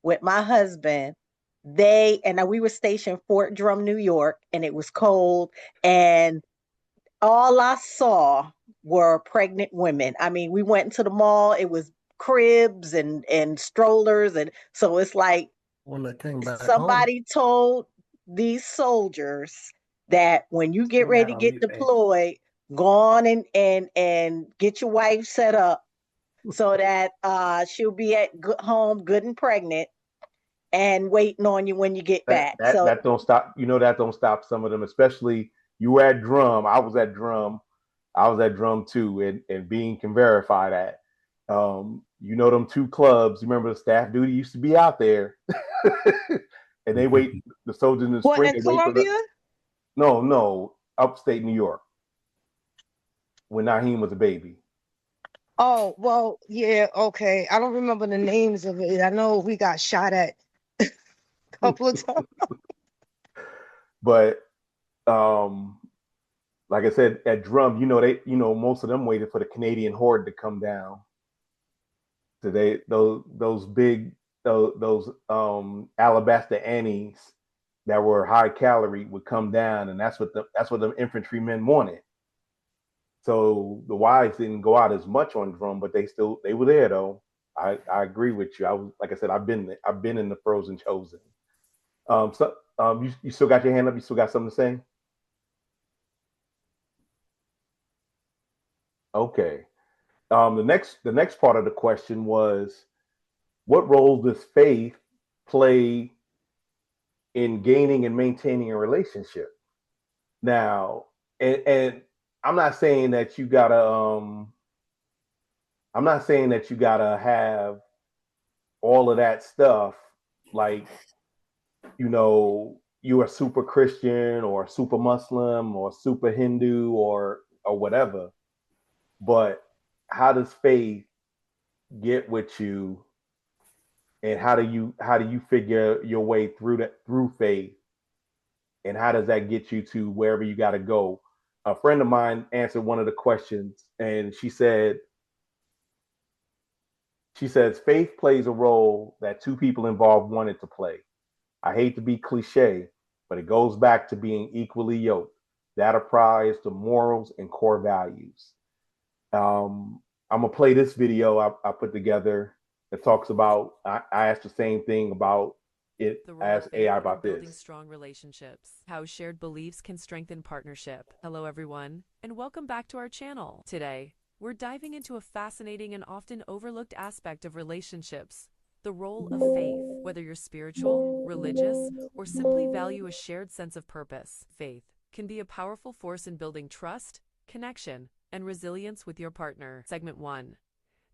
with my husband, and we were stationed Fort Drum, New York, and it was cold, and all I saw were pregnant women. I mean, we went into the mall, it was cribs and strollers, and so it's like When they came back home, somebody told these soldiers that when you get you ready got to on get mute, babe. deployed, go on and get your wife set up so that she'll be at home good and pregnant and waiting on you when you get That back. that So that don't stop. You know that don't stop some of them. Especially you were at drum. I was at drum. I was at drum too, and Bean can verify that. You know them two clubs. You remember the staff duty used to be out there, and they wait. The soldiers in the what, spring in they wait for the. Columbia? No, upstate New York when Naheem was a baby. Oh, well, yeah, okay. I don't remember the names of it. I know we got shot at a couple of times. But um, like I said, at drum, most of them waited for the Canadian horde to come down. So those big those Alabaster Annies that were high calorie would come down, and that's what the infantrymen wanted. So the wives didn't go out as much on drum, but they were there though. I agree with you. I was like I said, I've been in the frozen chosen. You still got your hand up. You still got something to say? Okay. The next part of the question was, what role does faith play in gaining and maintaining a relationship? Now, and I'm not saying that you gotta I'm not saying that you gotta have all of that stuff, like, you're a super Christian or a super Muslim or super Hindu or whatever. But how does faith get with you, and how do you figure your way through faith, and how does that get you to wherever you got to go? A friend of mine answered one of the questions, and she says faith plays a role that two people involved wanted to play. I hate to be cliche, but it goes back to being equally yoked. That applies to morals and core values. I'm gonna play this video I put together that talks about. I asked the same thing about it The role of as faith AI in about building this. strong relationships. How shared beliefs can strengthen partnership. Hello, everyone, and welcome back to our channel. Today, we're diving into a fascinating and often overlooked aspect of relationships, the role of faith. Whether you're spiritual, religious, or simply value a shared sense of purpose, faith can be a powerful force in building trust, connection, and resilience with your partner. Segment 1.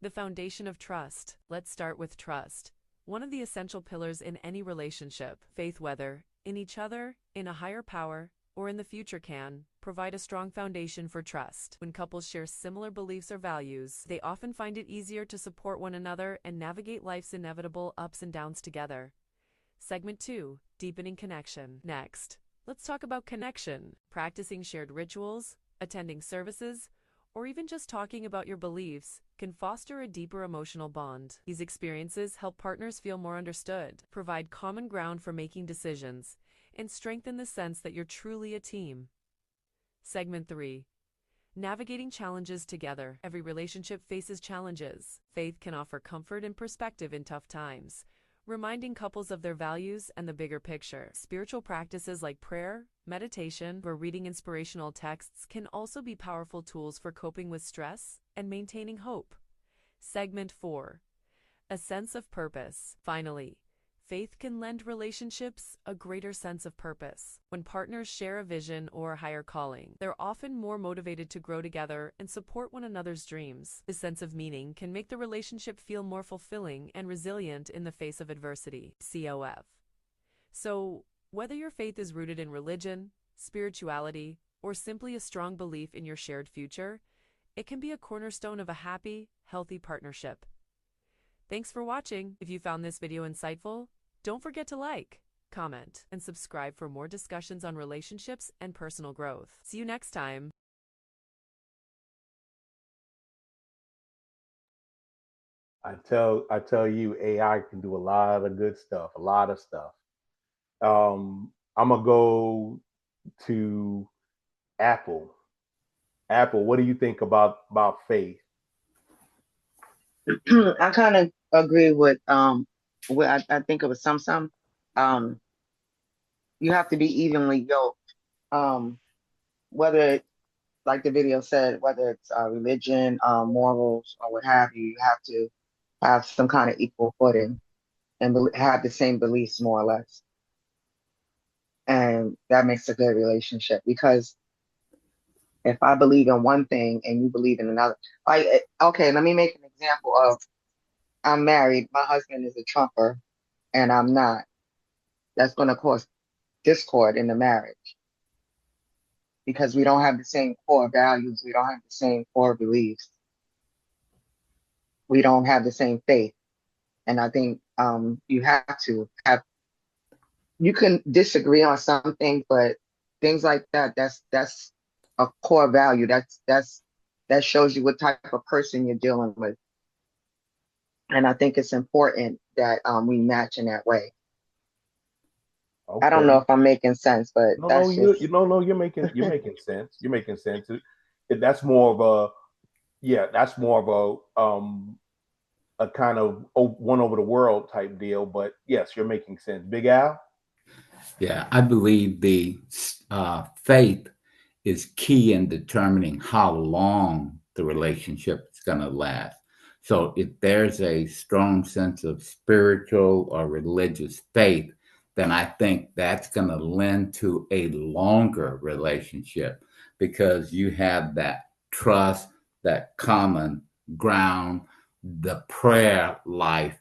The foundation of trust. Let's start with trust. One of the essential pillars in any relationship. Faith, whether in each other, in a higher power, or in the future, can provide a strong foundation for trust. When couples share similar beliefs or values, they often find it easier to support one another and navigate life's inevitable ups and downs together. Segment 2. Deepening connection. Next, let's talk about connection. Practicing shared rituals, attending services, or even just talking about your beliefs can foster a deeper emotional bond. These experiences help partners feel more understood, provide common ground for making decisions, and strengthen the sense that you're truly a team. Segment 3. Navigating challenges together. Every relationship faces challenges. Faith can offer comfort and perspective in tough times, reminding couples of their values and the bigger picture. Spiritual practices like prayer, meditation, or reading inspirational texts can also be powerful tools for coping with stress and maintaining hope. Segment 4. A sense of purpose. Finally, faith can lend relationships a greater sense of purpose. When partners share a vision or a higher calling, they're often more motivated to grow together and support one another's dreams. This sense of meaning can make the relationship feel more fulfilling and resilient in the face of adversity. 𝐄𝐏. So, whether your faith is rooted in religion, spirituality, or simply a strong belief in your shared future, it can be a cornerstone of a happy, healthy partnership. Thanks for watching. If you found this video insightful, don't forget to like, comment, and subscribe for more discussions on relationships and personal growth. See you next time. I tell you, AI can do a lot of good stuff, a lot of stuff. I'm gonna go to Apple. Apple, what do you think about faith? I kind of agree with what I think it was some. Um, you have to be evenly yoked. Whether like the video said, whether it's religion, morals, or what have you, you have to have some kind of equal footing and have the same beliefs more or less. And that makes a good relationship because if I believe in one thing and you believe in another, like, okay, let me make an example of I'm married, my husband is a Trumper, and I'm not. That's going to cause discord in the marriage because we don't have the same core values, we don't have the same core beliefs, we don't have the same faith. And I think you have to have, you can disagree on something, but things like that, that's a core value. That shows you what type of person you're dealing with. And I think it's important that we match in that way. I don't know Okay. if I'm making sense, but No, no, that's just you're making sense. You're making sense. That's more of a yeah, that's more of a kind of one over the world type deal. But yes, you're making sense. Big Al. Yeah, I believe the faith is key in determining how long the relationship is going to last. So if there's a strong sense of spiritual or religious faith, then I think that's going to lend to a longer relationship because you have that trust, that common ground, the prayer life.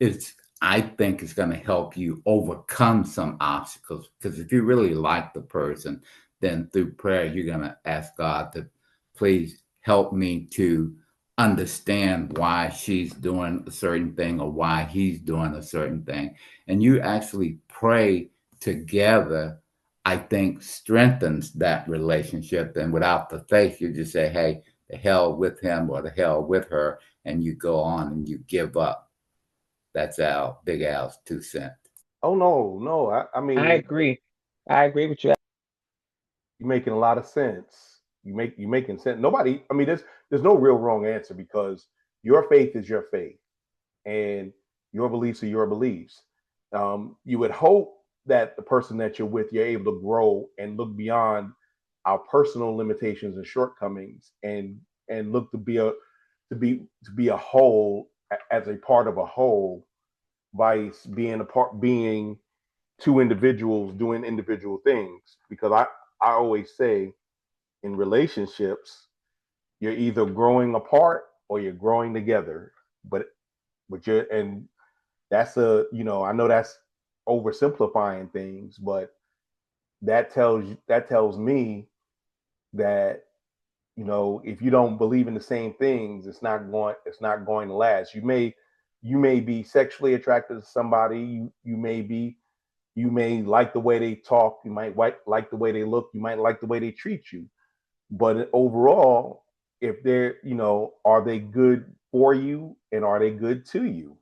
It's I think it's going to help you overcome some obstacles because if you really like the person, then through prayer you're going to ask God to please help me to understand why she's doing a certain thing or why he's doing a certain thing. And you actually pray together, I think strengthens that relationship. And without the faith, you just say, hey, the hell with him or the hell with her, and you go on and you give up. That's Big Al's 2 cents. Oh no, no. I I mean, agree. I agree with you. you're making a lot of sense. You're making sense. Nobody. I mean, there's no real wrong answer because your faith is your faith, and your beliefs are your beliefs. You would hope that the person that you're with, you're able to grow and look beyond our personal limitations and shortcomings, and look to be a whole as a part of a whole by being two individuals doing individual things. Because I always say in relationships, you're either growing apart or you're growing together. But you're and that's I know that's oversimplifying things, but that tells me that if you don't believe in the same things, it's not going to last. You may be sexually attracted to somebody. You may like the way they talk. You might like the way they look. You might like the way they treat you. But overall, if are they good for you and are they good to you?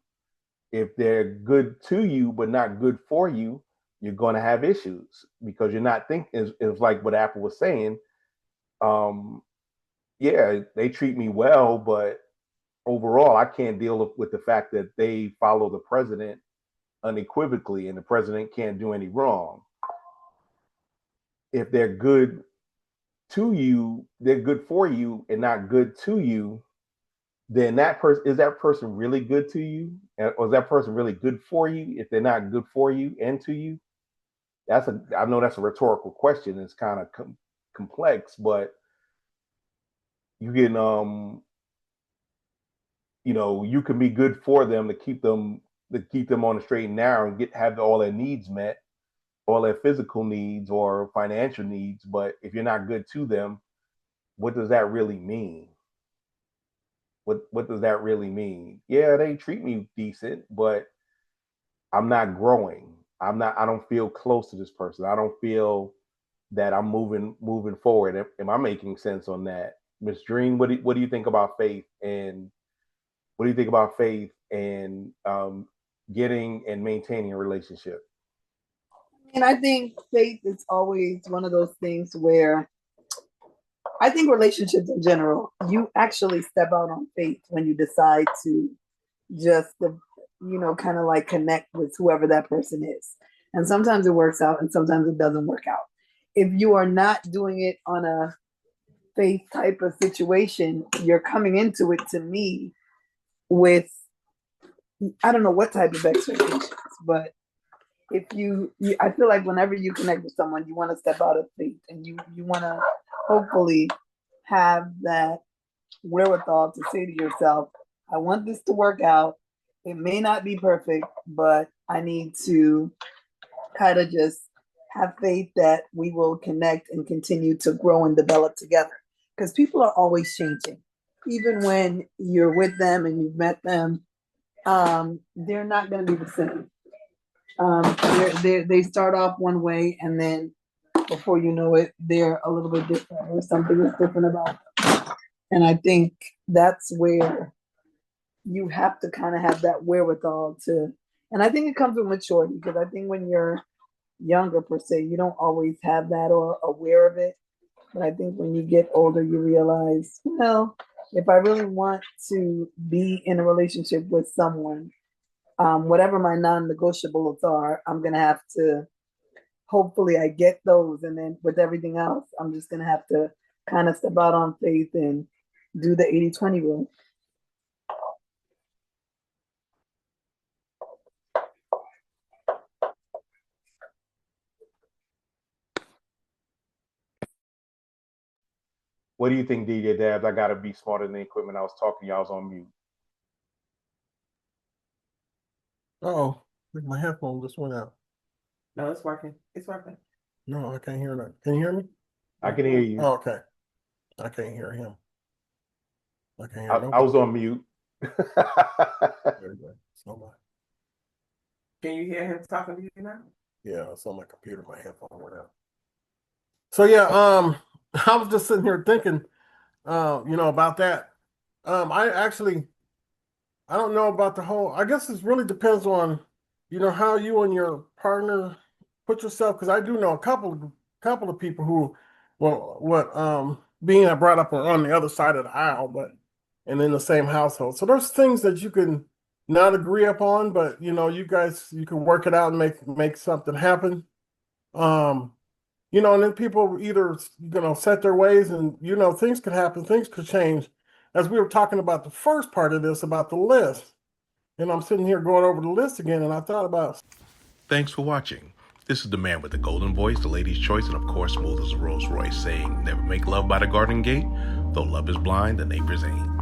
If they're good to you but not good for you, you're going to have issues because you're not thinking. It's like what Apple was saying. Um, yeah, they treat me well, but overall, I can't deal with the fact that they follow the president unequivocally and the president can't do any wrong. If they're good to you, they're good for you and not good to you, then that person really good to you? Or is that person really good for you if they're not good for you and to you? I know that's a rhetorical question. It's kind of complex, but you can you can be good for them to keep them on the straight and narrow and have all their needs met, all their physical needs or financial needs. But if you're not good to them, what does that really mean? What does that really mean? Yeah, they treat me decent, but I'm not growing. I don't feel close to this person. I don't feel that I'm moving forward. Am I making sense on that? Miss Dream, what do you think about faith and What do you think about faith and getting and maintaining a relationship? And I think faith is always one of those things where I think relationships in general, you actually step out on faith when you decide to just, kind of like connect with whoever that person is. And sometimes it works out and sometimes it doesn't work out. If you are not doing it on a faith type of situation, you're coming into it, to me, with, I don't know what type of expectations, but if you I feel like whenever you connect with someone, you want to step out of faith and you want to hopefully have that wherewithal to say to yourself, I want this to work out. It may not be perfect, but I need to kind of just have faith that we will connect and continue to grow and develop together. Because people are always changing. Even when you're with them and you've met them, they're not going to be the same. They start off one way, and then before you know it, they're a little bit different, or something is different about them. And I think that's where you have to kind of have that wherewithal to, and I think it comes with maturity, because I think when you're younger, per se, you don't always have that or aware of it. But I think when you get older, you realize, well, if I really want to be in a relationship with someone, whatever my non-negotiables are, I'm going to have to, hopefully I get those. And then with everything else, I'm just going to have to kind of step out on faith and do the 80-20 rule. What do you think, DJ Dabs? I gotta be smarter than the equipment. I was talking, y'all was on mute. Oh, my headphone just went out. No, it's working. It's working. No, I can't hear that. Can you hear me? I can hear you. Oh, okay. I can't hear him. I can't hear I was on mute. Very good. So much. Can you hear him talking to you now? Yeah, it's on my computer. My headphone went out. So yeah, I was just sitting here thinking, about that. I don't know about the whole. I guess it really depends on, how you and your partner put yourself. Because I do know a couple of people who, being brought up on the other side of the aisle, and in the same household. So there's things that you can not agree upon, but you can work it out and make something happen. And then people either, set their ways and, things could happen, things could change. As we were talking about the first part of this, about the list, and I'm sitting here going over the list again, and I thought about. Thanks for watching. This is the man with the golden voice, the lady's choice, and of course, smooth as a Rolls Royce, saying, never make love by the garden gate. Though love is blind, the neighbors ain't.